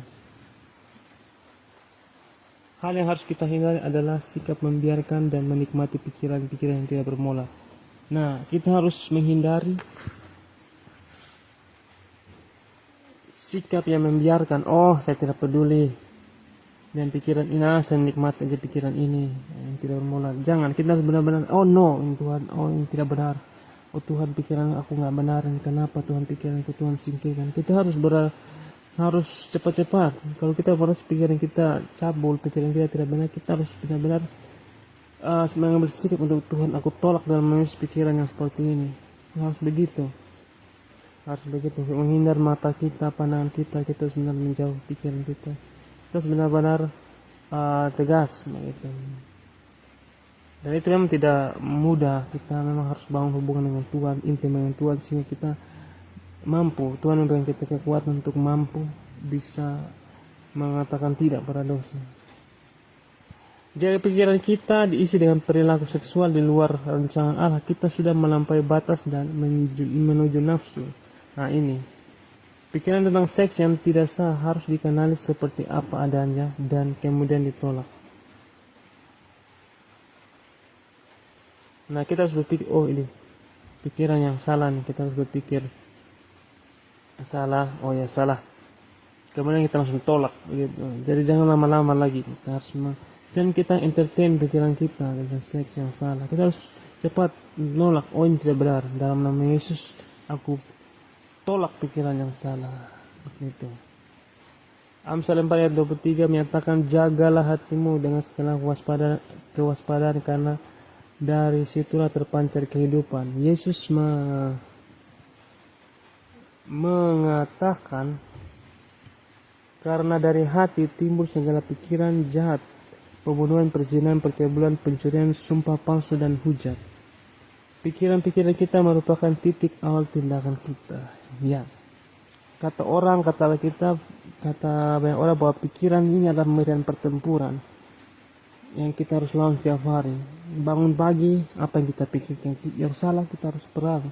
Hal yang harus kita hindari adalah sikap membiarkan dan menikmati pikiran-pikiran yang tidak bermola. Nah, kita harus menghindari sikap yang membiarkan, saya tidak peduli dan pikiran ini, saya nikmati aja pikiran ini yang tidak bermola. Jangan, kita harus benar-benar ini Tuhan, ini tidak benar. Tuhan, pikiran aku nggak benar, kenapa Tuhan pikiranku Tuhan singkirkan. Kita harus cepat-cepat. Kalau kita merasa pikiran kita cabul, pikiran kita tidak benar, kita harus benar-benar mengambil sikap untuk Tuhan, aku tolak dalam pikiran yang seperti ini. Harus begitu, menghindar mata kita, pandangan kita harus benar menjauh pikiran kita. Kita benar-benar tegas gitu. Dan itu memang tidak mudah. Kita memang harus bangun hubungan dengan Tuhan, intim dengan Tuhan, sehingga kita mampu, Tuhan memberikan kita kekuatan untuk mampu bisa mengatakan tidak pada dosa. Jika pikiran kita diisi dengan perilaku seksual di luar rancangan Allah, kita sudah melampaui batas dan menuju nafsu. Nah, ini pikiran tentang seks yang tidak sah harus dikenali seperti apa adanya dan kemudian ditolak. Nah, kita harus berpikir, ini pikiran yang salah nih. Kita harus berpikir salah, salah. Kemudian kita langsung tolak begitu. Jadi jangan lama-lama lagi. Jangan kita entertain pikiran kita tentang seks yang salah. Kita harus cepat nolak, ini tidak benar. Dalam nama Yesus, aku tolak pikiran yang salah. Seperti itu. Amsal 4 ayat 23 menyatakan, jagalah hatimu dengan segala kewaspadaan, karena dari situlah terpancar kehidupan. Yesus mengatakan, karena dari hati timbul segala pikiran jahat, pembunuhan, perzinahan, percabulan, pencurian, sumpah palsu, dan hujat. Pikiran-pikiran kita merupakan titik awal tindakan kita. Ya, kata banyak orang bahwa pikiran ini adalah medan pertempuran yang kita harus lawan setiap hari. Bangun pagi, apa yang kita pikirkan yang salah, kita harus perang.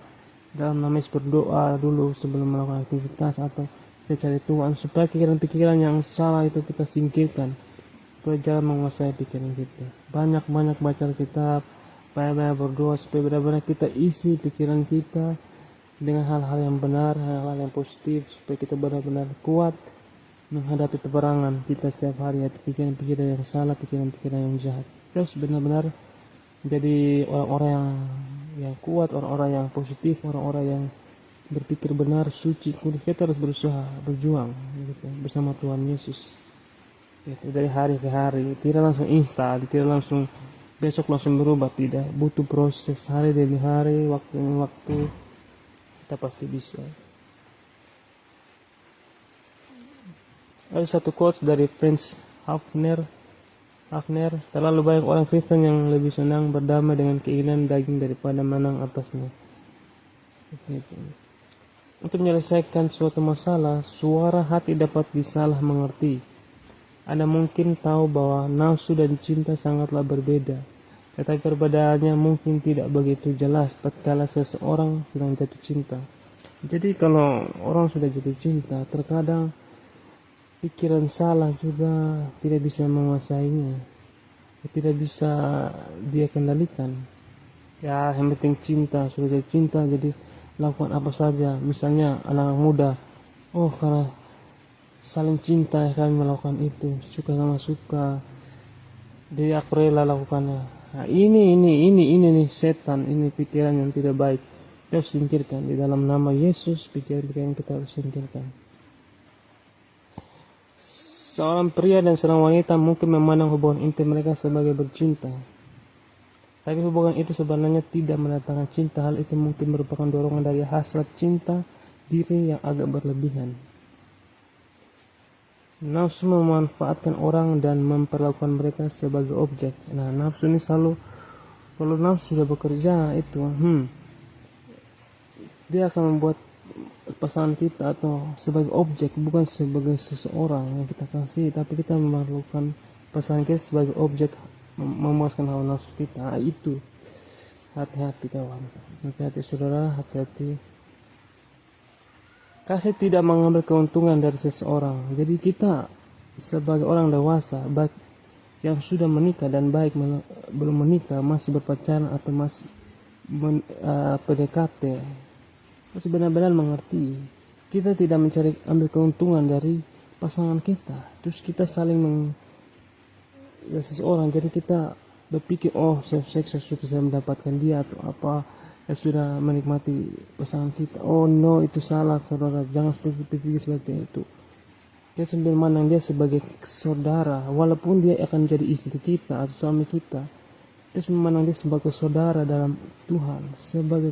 Dalam namanya berdoa dulu sebelum melakukan aktivitas, atau kita cari Tuhan supaya pikiran-pikiran yang salah itu kita singkirkan. supaya jangan menguasai pikiran kita. Banyak-banyak baca Alkitab, banyak-banyak berdoa supaya benar-benar kita isi pikiran kita dengan hal-hal yang benar, hal-hal yang positif, supaya kita benar-benar kuat menghadapi peperangan kita setiap hari, yaitu pikiran-pikiran yang salah, pikiran-pikiran yang jahat. Terus benar-benar jadi orang-orang yang kuat, orang-orang yang positif, orang-orang yang berpikir benar, suci, kudus. Kita harus berusaha, berjuang gitu, bersama Tuhan Yesus gitu, dari hari ke hari. Tidak langsung instan, tidak langsung besok langsung berubah, tidak, butuh proses hari demi hari, waktu demi waktu. Kita pasti bisa. Ada satu quotes dari Franz Hafner, terlalu banyak orang Kristen yang lebih senang berdamai dengan keinginan daging daripada menang atasnya. Gitu. Untuk menyelesaikan suatu masalah, suara hati dapat disalah mengerti. Anda mungkin tahu bahwa nafsu dan cinta sangatlah berbeda, tetapi perbedaannya mungkin tidak begitu jelas tatkala seseorang sedang jatuh cinta. Jadi kalau orang sudah jatuh cinta, terkadang pikiran salah juga tidak bisa menguasainya, tidak bisa dia kendalikan. Ya, yang penting cinta, sudah jatuh cinta, jadi lakukan apa saja. Misalnya anak muda, karena saling cinta kami melakukan itu, suka sama suka, jadi aku rela lakukannya. Nah, ini nih setan, ini pikiran yang tidak baik. Kita harus singkirkan di dalam nama Yesus. Pikiran-pikiran yang kita harus singkirkan. Seorang pria dan seorang wanita mungkin memandang hubungan intim mereka sebagai bercinta, tapi hubungan itu sebenarnya tidak mendatangkan cinta. Hal itu mungkin merupakan dorongan dari hasrat cinta diri yang agak berlebihan. Nafsu memanfaatkan orang dan memperlakukan mereka sebagai objek. Nah, nafsu ini selalu, kalau nafsu sudah bekerja itu, dia akan membuat pasangan kita atau sebagai objek, bukan sebagai seseorang yang kita kasih, tapi kita memerlukan pasangan kita sebagai objek, memuaskan hawa nafsu kita. Nah, itu hati-hati kawan, hati-hati saudara, hati-hati. Kasih tidak mengambil keuntungan dari seseorang. Jadi kita sebagai orang dewasa, baik yang sudah menikah dan baik belum menikah, masih berpacaran atau masih PDKT, harus benar-benar mengerti, kita tidak mencari ambil keuntungan dari pasangan kita. Terus kita saling seseorang, jadi kita berpikir, saya sudah mendapatkan dia atau apa, ya sudah menikmati pasangan kita. No, itu salah saudara, jangan berpikir seperti itu. Kita sambil memandang dia sebagai saudara, walaupun dia akan jadi istri kita atau suami kita, terus memandang dia sebagai saudara dalam Tuhan, sebagai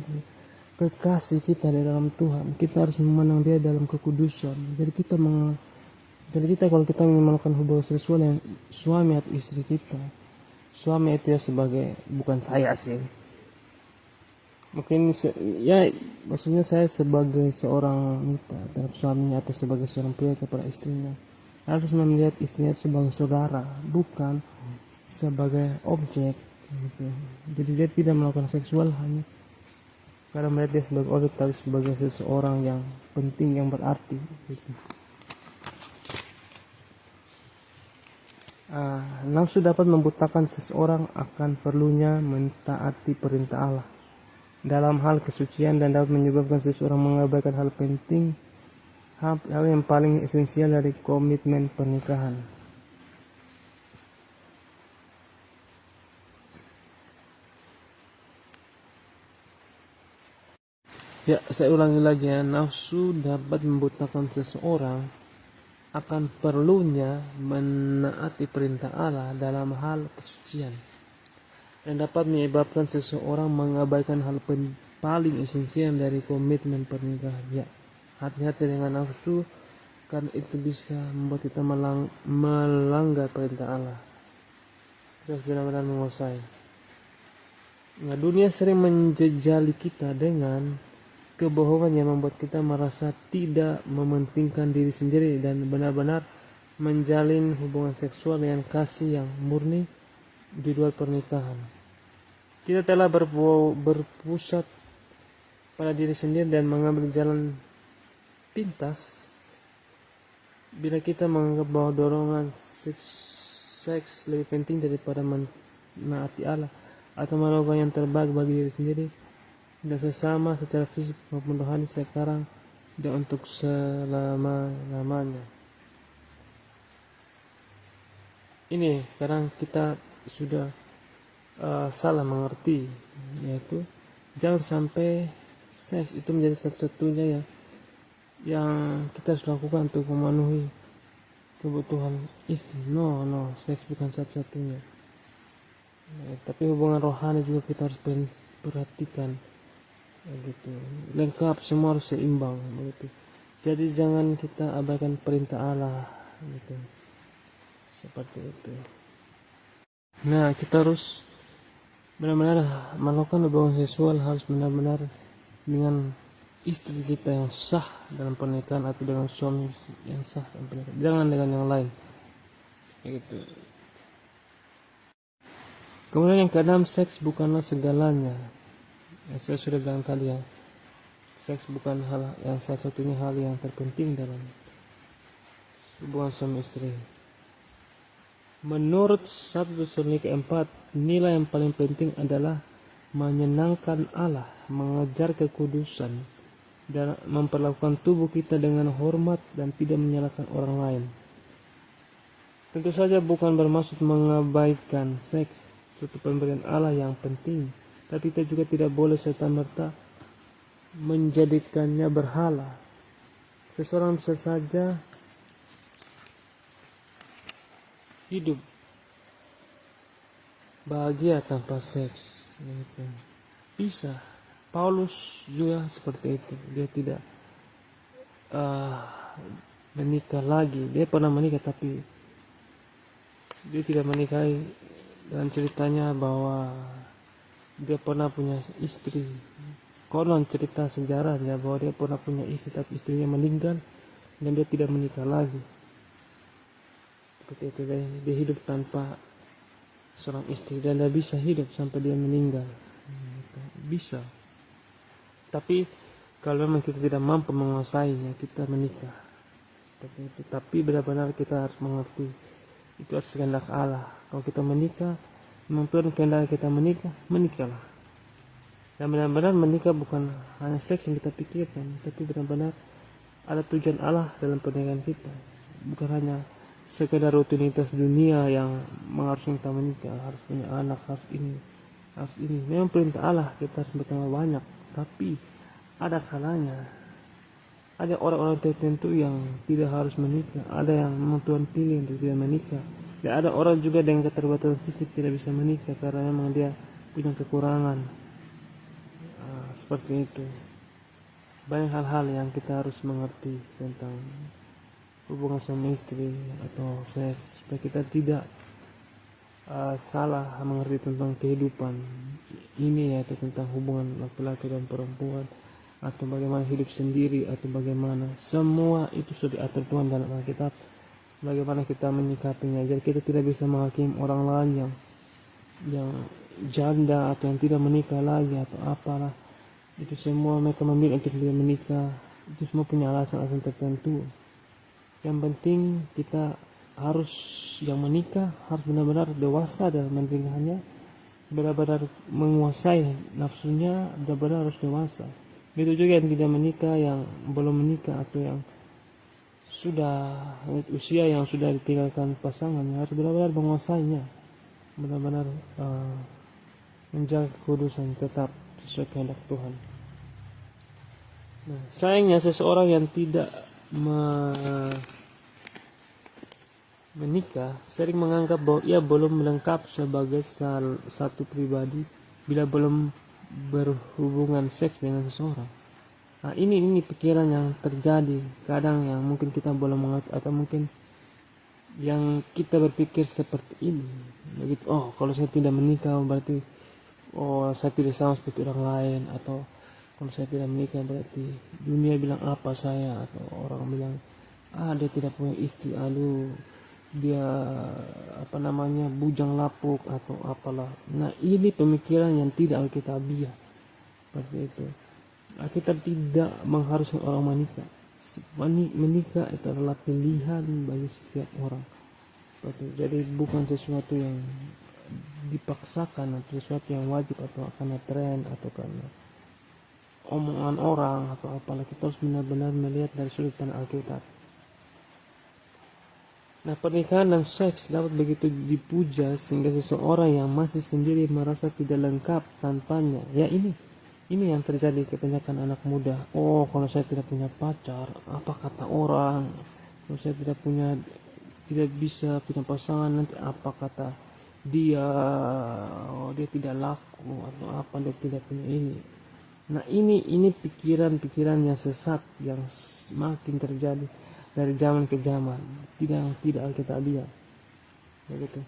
kekasih kita di dalam Tuhan. Kita harus memandang dia dalam kekudusan. Jadi kita kalau kita ingin melakukan hubungan seksual yang suami atau istri kita, suami itu ya sebagai, bukan saya sih, mungkin maksudnya saya sebagai seorang wanita terhadap suaminya, atau sebagai seorang pria kepada istrinya, harus melihat istrinya sebagai saudara, bukan sebagai objek gitu. Jadi dia tidak melakukan seksual hanya karena melihat dia sebagai objek, tapi sebagai seseorang yang penting, yang berarti gitu. Nafsu dapat membutakan seseorang akan perlunya mentaati perintah Allah dalam hal kesucian, dan dapat menyebabkan seseorang mengabaikan hal penting, hal yang paling esensial dari komitmen pernikahan. Ya, saya ulangi lagi ya, nafsu dapat membutakan seseorang akan perlunya menaati perintah Allah dalam hal kesucian, dan dapat menyebabkan seseorang mengabaikan hal paling esensial dari komitmen pernikahan. Ya, hati-hati dengan nafsu, karena itu bisa membuat kita melanggar perintah Allah. Kita harus benar-benar menguasai. Nah, dunia sering menjejali kita dengan kebohongan yang membuat kita merasa tidak mementingkan diri sendiri dan benar-benar menjalin hubungan seksual dengan kasih yang murni di luar pernikahan. Kita telah berpusat pada diri sendiri dan mengambil jalan pintas bila kita menganggap bahwa dorongan seks lebih penting daripada menaati Allah atau melakukan yang terbaik bagi diri sendiri dan sesama secara fisik maupun rohani sekarang dan untuk selama-lamanya. Ini sekarang kita sudah salah mengerti, yaitu jangan sampai seks itu menjadi satu-satunya yang kita harus lakukan untuk memenuhi kebutuhan istri. No, seks bukan satu-satunya. Tapi hubungan rohani juga kita harus perhatikan, begitu. Lengkap, semua harus seimbang, begitu. Jadi jangan kita abaikan perintah Allah, gitu. Seperti itu. Nah, kita harus benar-benar melakukan hubungan seksual harus benar-benar dengan istri kita yang sah dalam pernikahan atau dengan suami yang sah dalam pernikahan. Jangan dengan yang lain, gitu. Kemudian yang keenam, seks bukanlah segalanya. Saya sudah bilang tadi ya, seks bukan hal yang satu-satunya hal yang terpenting dalam hubungan suami istri. Menurut 1 Tesalonika 4, nilai yang paling penting adalah menyenangkan Allah, mengejar kekudusan, dan memperlakukan tubuh kita dengan hormat dan tidak menyalahkan orang lain. Tentu saja bukan bermaksud mengabaikan seks, suatu pemberian Allah yang penting, tapi kita juga tidak boleh serta-merta menjadikannya berhala. Seseorang bisa saja hidup bahagia tanpa seks, bisa. Paulus juga seperti itu. Dia tidak menikah lagi. Dia pernah menikah tapi dia tidak menikahi. Dan ceritanya bahwa dia pernah punya istri. Konon cerita sejarahnya bahwa dia pernah punya istri tapi istrinya meninggal dan dia tidak menikah lagi. Seperti itu, dia hidup tanpa seorang istri dan dia bisa hidup sampai dia meninggal. Bisa. Tapi kalau memang kita tidak mampu menguasainya, kita menikah. Seperti itu. Tapi benar-benar kita harus mengerti itu adalah kehendak Allah. Kalau kita menikah, memang kehendak kita menikah, menikahlah. Dan benar-benar menikah bukan hanya seks yang kita pikirkan, tapi benar-benar ada tujuan Allah dalam pernikahan kita. Bukan hanya sekedar rutinitas dunia yang mengharuskan kita menikah, harus punya anak, harus ini. Memang perintah Allah kita harus bertambah banyak, tapi ada kalanya ada orang-orang tertentu yang tidak harus menikah, ada yang memang Tuhan pilih untuk tidak menikah, dan ada orang juga dengan keterbatasan fisik tidak bisa menikah karena memang dia punya kekurangan. Seperti itu. Banyak hal-hal yang kita harus mengerti tentang hubungan suami istri atau seks supaya kita tidak salah mengerti tentang kehidupan ini, yaitu tentang hubungan laki-laki dan perempuan atau bagaimana hidup sendiri atau bagaimana semua itu sudah diatur Tuhan dalam Alkitab. Bagaimana kita menyikapinya, jadi kita tidak bisa menghakimi orang lain yang janda atau yang tidak menikah lagi atau apalah. Itu semua mereka memilih untuk tidak menikah, itu semua punya alasan-alasan tertentu. Yang penting kita harus yang menikah harus benar-benar dewasa dalam pernikahannya, benar-benar menguasai nafsunya, benar-benar harus dewasa. Begitu juga yang tidak menikah, yang belum menikah atau yang sudah usia yang sudah ditinggalkan pasangannya harus benar-benar menguasainya, benar-benar menjaga kekudusan tetap sesuai kehendak Tuhan. Nah, sayangnya seseorang yang tidak menikah sering menganggap bahwa ia belum lengkap sebagai satu pribadi bila belum berhubungan seks dengan seseorang. Nah, ini pikiran yang terjadi kadang yang mungkin kita belum mengerti atau mungkin yang kita berpikir seperti ini. Begitu, kalau saya tidak menikah berarti saya tidak sama seperti orang lain, atau kalau saya tidak menikah berarti dunia bilang apa saya, atau orang bilang dia tidak punya istri, dia bujang lapuk atau apalah. Nah, ini pemikiran yang tidak alkitabiah seperti itu. Kita tidak mengharuskan orang menikah. Menikah itu adalah pilihan bagi setiap orang. Jadi bukan sesuatu yang dipaksakan atau sesuatu yang wajib atau karena tren atau karena omongan orang atau apalah. Kita harus benar-benar melihat dari sudut pandang Alkitab. Nah, pernikahan dan seks dapat begitu dipuja sehingga seseorang yang masih sendiri merasa tidak lengkap tanpanya. Ya, ini yang terjadi kebanyakan anak muda. Oh, kalau saya tidak punya pacar, apa kata orang? Kalau saya tidak bisa punya pasangan, nanti apa kata dia? Oh, dia tidak laku atau apa, dia tidak punya ini. Nah, ini pikiran-pikiran yang sesat yang semakin terjadi dari zaman ke zaman, tidak Alkitabiah. Begitu.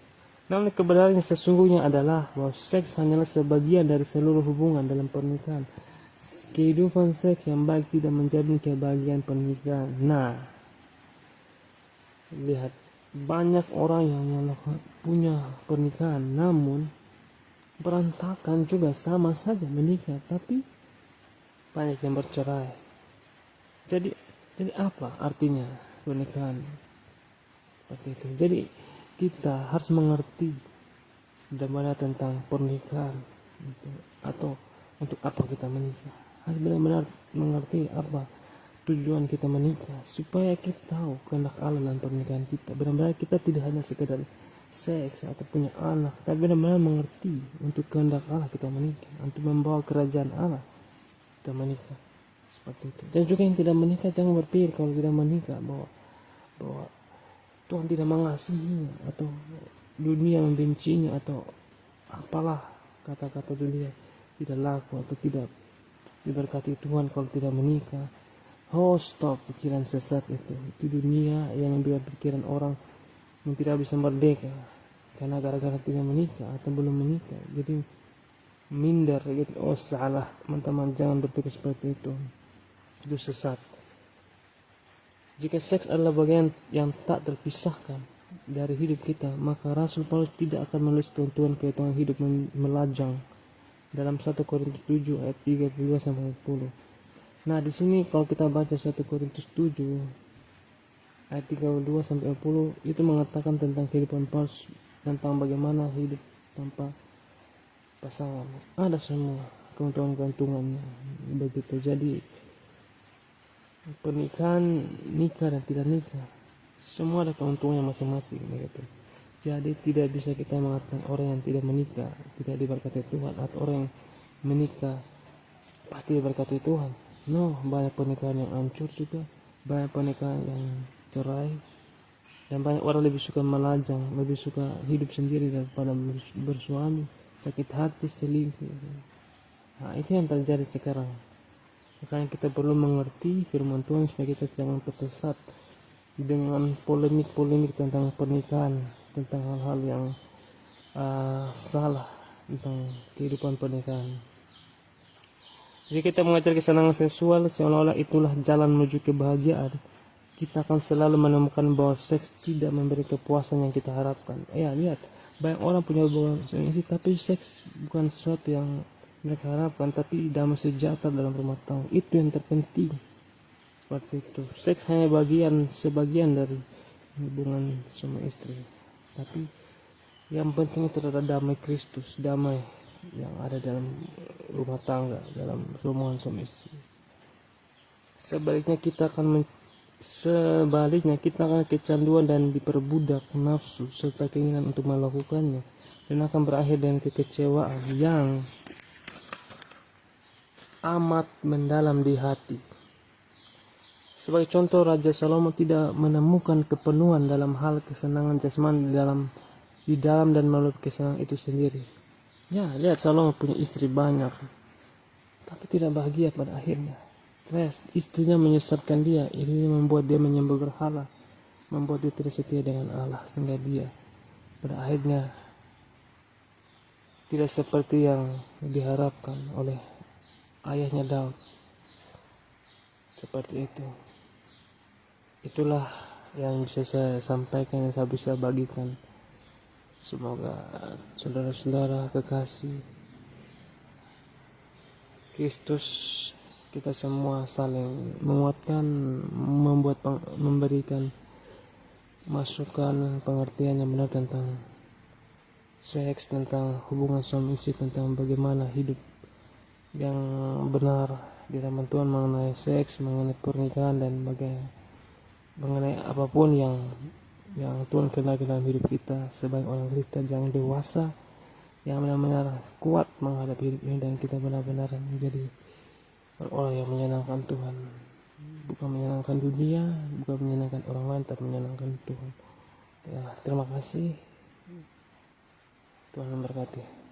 Namun kebenaran yang sesungguhnya adalah bahwa seks hanyalah sebagian dari seluruh hubungan dalam pernikahan. Kehidupan seks yang baik tidak menjamin kebahagiaan pernikahan. Nah, lihat, banyak orang yang punya pernikahan namun berantakan juga, sama saja menikah tapi banyak yang bercerai. Jadi apa artinya pernikahan seperti itu? Jadi kita harus mengerti bagaimana tentang pernikahan atau untuk apa kita menikah. Harus benar-benar mengerti apa tujuan kita menikah supaya kita tahu kehendak Allah dalam pernikahan kita. Benar-benar kita tidak hanya sekedar seks atau punya anak, tapi benar-benar mengerti untuk kehendak Allah kita menikah, untuk membawa kerajaan Allah kita menikah seperti itu. Dan juga yang tidak menikah jangan berpikir kalau tidak menikah bahwa Tuhan tidak mengasihinya atau dunia membencinya atau apalah kata-kata dunia tidak laku atau tidak diberkati Tuhan kalau tidak menikah. Oh, stop pikiran sesat itu dunia yang membuat pikiran orang yang tidak bisa merdeka karena gara-gara tidak menikah atau belum menikah jadi minder gitu. Oh, salah teman-teman, jangan berpikir seperti itu sesat. Jika seks adalah bagian yang tak terpisahkan dari hidup kita, maka Rasul Paulus tidak akan menulis tuntunan hidup melajang dalam 1 Korintus 7 ayat 32 sampai 40. Nah, di sini kalau kita baca 1 Korintus 7 ayat 32 sampai 40 itu mengatakan tentang kehidupan Paulus, tentang bagaimana hidup tanpa pasangan. Ada semua keuntungan-keuntungannya begitu. Jadi pernikahan, nikah dan tidak nikah, semua ada keuntungannya masing-masing begitu. Jadi tidak bisa kita mengatakan orang yang tidak menikah tidak diberkati Tuhan atau orang yang menikah pasti diberkati Tuhan. No, banyak pernikahan yang hancur juga, banyak pernikahan yang cerai, dan banyak orang lebih suka melajang, lebih suka hidup sendiri daripada bersuami, sakit hati, selingkuh. Nah, itu yang terjadi sekarang. Makanya kita perlu mengerti firman Tuhan supaya kita jangan tersesat dengan polemik-polemik tentang pernikahan, tentang hal-hal yang salah tentang kehidupan pernikahan. Jika kita mengajar kesenangan seksual seolah-olah itulah jalan menuju kebahagiaan, kita akan selalu menemukan bahwa seks tidak memberi kepuasan yang kita harapkan. Ya, lihat, banyak orang punya hubungan suami istri tapi seks bukan sesuatu yang mereka harapkan, tapi damai sejahtera dalam rumah tangga itu yang terpenting. Seperti itu. Seks hanya sebagian dari hubungan suami istri, tapi yang penting itu adalah damai Kristus, damai yang ada dalam rumah tangga, dalam hubungan suami istri. Sebaliknya kita akan kecanduan dan diperbudak nafsu serta keinginan untuk melakukannya, dan akan berakhir dengan kekecewaan yang amat mendalam di hati. Sebagai contoh, Raja Salomo tidak menemukan kepenuhan dalam hal kesenangan jasmani di dalam dan melalui kesenangan itu sendiri. Ya, lihat, Salomo punya istri banyak, tapi tidak bahagia pada akhirnya. Stres, istrinya menyesatkan dia, ini membuat dia menyembah berhala, membuat dia tidak setia dengan Allah, sehingga dia pada akhirnya tidak seperti yang diharapkan oleh ayahnya Daud. Seperti itu. Itulah yang bisa saya sampaikan, yang saya bisa bagikan. Semoga saudara-saudara kekasih Kristus kita semua saling menguatkan, memberikan masukan pengertian yang benar tentang seks, tentang hubungan suami istri, tentang bagaimana hidup yang benar di hadapan Tuhan mengenai seks, mengenai pernikahan, dan mengenai apapun yang Tuhan kenal dalam hidup kita sebagai orang Kristen yang dewasa, yang benar-benar kuat menghadapi hidup ini, dan kita benar-benar menjadi orang yang menyenangkan Tuhan, bukan menyenangkan dunia, bukan menyenangkan orang lain, tapi menyenangkan Tuhan. Ya, terima kasih. Tuhan memberkati.